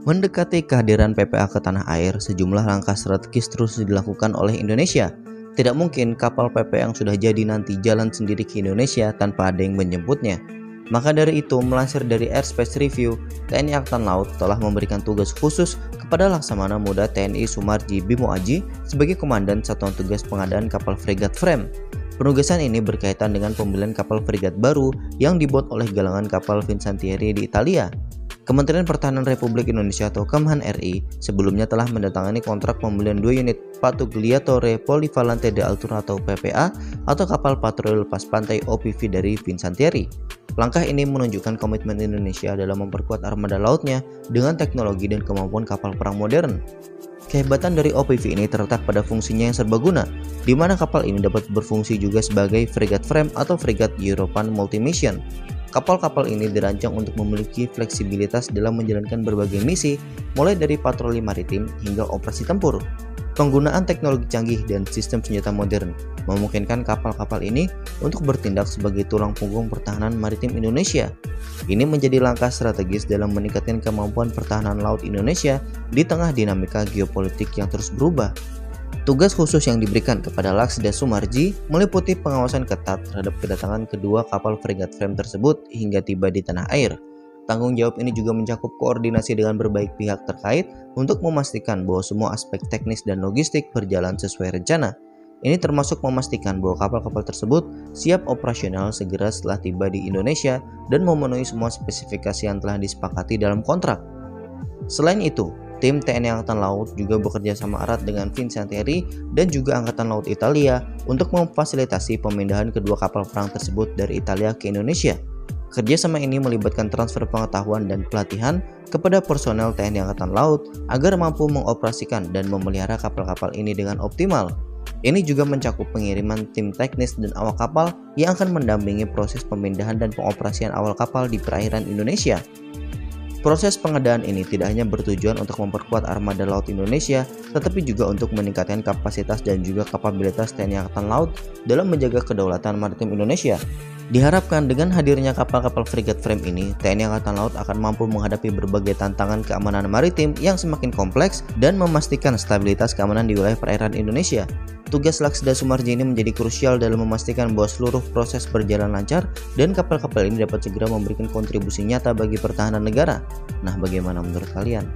Mendekati kehadiran PPA ke tanah air, sejumlah langkah strategis terus dilakukan oleh Indonesia. Tidak mungkin kapal PPA yang sudah jadi nanti jalan sendiri ke Indonesia tanpa ada yang menjemputnya. Maka dari itu, melansir dari Airspace Review, TNI Angkatan Laut telah memberikan tugas khusus kepada Laksamana Muda TNI Sumarji Bimo Aji sebagai Komandan Satuan Tugas Pengadaan Kapal Fregat Frame. Penugasan ini berkaitan dengan pembelian kapal fregat baru yang dibuat oleh galangan kapal Fincantieri di Italia. Kementerian Pertahanan Republik Indonesia atau Kemhan RI sebelumnya telah mendatangani kontrak pembelian 2 unit Pattugliatore Polivalente d'Altura atau PPA atau kapal patroli lepas pantai OPV dari Fincantieri. Langkah ini menunjukkan komitmen Indonesia dalam memperkuat armada lautnya dengan teknologi dan kemampuan kapal perang modern. Kehebatan dari OPV ini terletak pada fungsinya yang serbaguna, di mana kapal ini dapat berfungsi juga sebagai fregat frame atau fregat European Multi-Mission. Kapal-kapal ini dirancang untuk memiliki fleksibilitas dalam menjalankan berbagai misi, mulai dari patroli maritim hingga operasi tempur. Penggunaan teknologi canggih dan sistem senjata modern memungkinkan kapal-kapal ini untuk bertindak sebagai tulang punggung pertahanan maritim Indonesia. Ini menjadi langkah strategis dalam meningkatkan kemampuan pertahanan laut Indonesia di tengah dinamika geopolitik yang terus berubah. Tugas khusus yang diberikan kepada Laksda Sumarji meliputi pengawasan ketat terhadap kedatangan kedua kapal fregat frame tersebut hingga tiba di tanah air. Tanggung jawab ini juga mencakup koordinasi dengan berbagai pihak terkait untuk memastikan bahwa semua aspek teknis dan logistik berjalan sesuai rencana. Ini termasuk memastikan bahwa kapal-kapal tersebut siap operasional segera setelah tiba di Indonesia dan memenuhi semua spesifikasi yang telah disepakati dalam kontrak. Selain itu, tim TNI Angkatan Laut juga bekerja sama erat dengan Fincantieri dan juga Angkatan Laut Italia untuk memfasilitasi pemindahan kedua kapal perang tersebut dari Italia ke Indonesia. Kerjasama ini melibatkan transfer pengetahuan dan pelatihan kepada personel TNI Angkatan Laut agar mampu mengoperasikan dan memelihara kapal-kapal ini dengan optimal. Ini juga mencakup pengiriman tim teknis dan awak kapal yang akan mendampingi proses pemindahan dan pengoperasian awal kapal di perairan Indonesia. Proses pengadaan ini tidak hanya bertujuan untuk memperkuat armada laut Indonesia, tetapi juga untuk meningkatkan kapasitas dan juga kapabilitas TNI Angkatan Laut dalam menjaga kedaulatan maritim Indonesia. Diharapkan dengan hadirnya kapal-kapal fregat frame ini, TNI Angkatan Laut akan mampu menghadapi berbagai tantangan keamanan maritim yang semakin kompleks dan memastikan stabilitas keamanan di wilayah perairan Indonesia. Tugas Laksda Sumarji ini menjadi krusial dalam memastikan bahwa seluruh proses berjalan lancar dan kapal-kapal ini dapat segera memberikan kontribusi nyata bagi pertahanan negara. Nah, bagaimana menurut kalian?